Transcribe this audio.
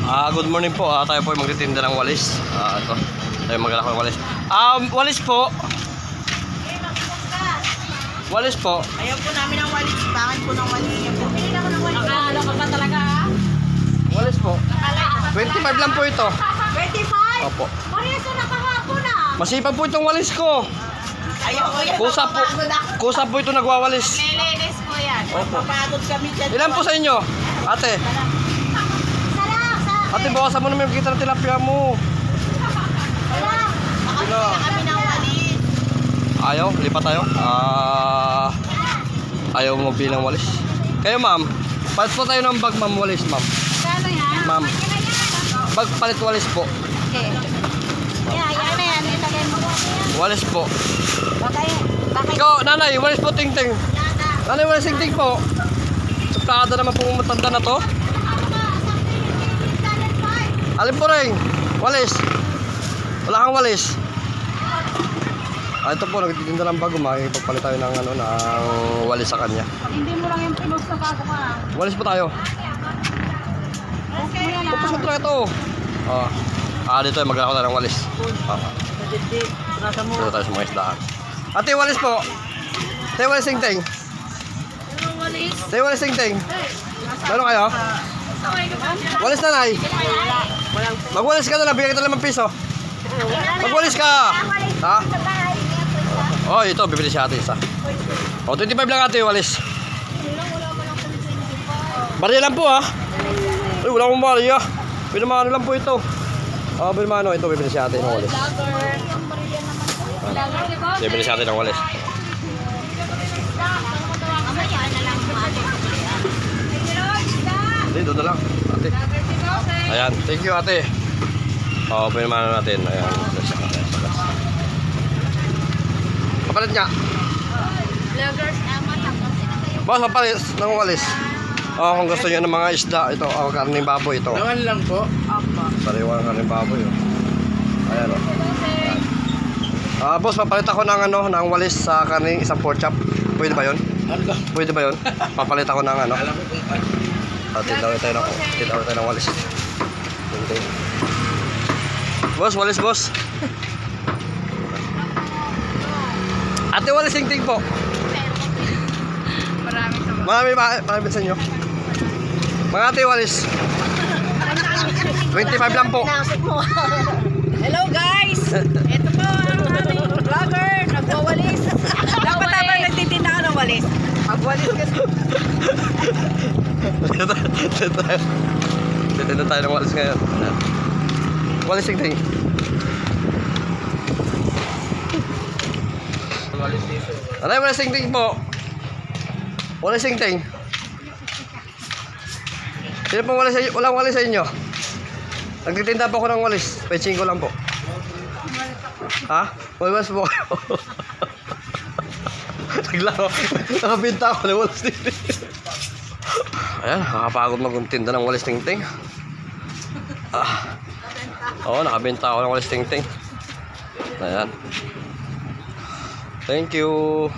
Good morning po. Tayo po ay magtitinda ng walis. Ito. Tayo maglalako ng walis. Walis po. Walis po. Ayaw po namin ang walis. Bakit po ng walis niya po? Pili na ko ng walis. Nakala ka pa talaga ha? Walis po. 25 lang po ito. 25? Opo. Parehas na nakahapon na. Masipag po itong walis ko. Ayaw ko yan. Kusa po ito nagwawalis. Nilinis po yan. Opo. Mapagod kami dyan. Ilan po sa inyo? Ate. Ate, bawasan mo naman yung kita ng tilapia mo. Nakabili na kami ng walis. Ayaw, lipat tayo. Ayaw mo bilang walis. Kayo ma'am, palit po tayo ng bag ma'am, walis ma'am. Kano yan? Ma'am, bag palit walis po. Okay. Yan na yan. Itagay mo. Walis po. Bakit? Ikaw, nanay, walis po ting-ting. Nanay, walis ting-ting po. Suplada naman po matanda na to. Alin po rin? Walis. Wala kang walis. Ito po, nagtitinda ng bago. Makikipagpalit tayo ng, ng walis sa kanya. Hindi mo lang yung pinos na bago ka. Walis po tayo. Okay. Tapos ko ito. Dito ay maglalako tayo ng walis. Dito tayo sa mga isdaan. Ate, walis po. Ate, walis ting-ting. Walis? Ate, walis ting-ting. Meron kayo? Walis na, nay. Magwalis ka na lang, bigyan kita ng piso. Magwalis ka. Ha? Oh, ito, bibili siya ate isa. 25 lang ate, walis. Barya lang po ha. Ay, wala akong barya. Pinamano lang po ito. Pinamano, ito, bibili siya ate ng walis. Bibili siya ate ng walis. Dito na lang, ate. Ayan, thank you ate. Pinamano natin. Ayan, kapalit nga. Boss, kapalit ng walis. Kung gusto nyo ng mga isda, ito, karning baboy ito. Naman lang po. Sariwa ng karning baboy. Ayan o. Boss, papalit ako ng, ng walis sa karning isang pork chop. Pwede ba yun? Pwede ba yun? Papalit ako ng Alam ko kung ano. Titawin tayo ng walis. Okay. Boss, walis boss. Ate, walis ting-ting po. Marami sa inyo. Mga ate, walis. 25 lang po. Hello guys! Ito po ang aming vlogger, nagwawalis. Dapat habang nagtitinda ka ng walis. Magwalis ka. Titinda tayo ng walis ngayon. Walis ting-ting. Ano yung walis ting-ting po? Walis ting-ting. Sino pong walang walis sa inyo? Nagtitinda po ako ng walis. Peching ko lang po. Ha? Walis po kayo. Nakabinta ako ng walis ting-ting. Ayan, nakapagod magtinda ng walis ting-ting. Nakabinta ako ng walis ting-ting. Ayan. Thank you.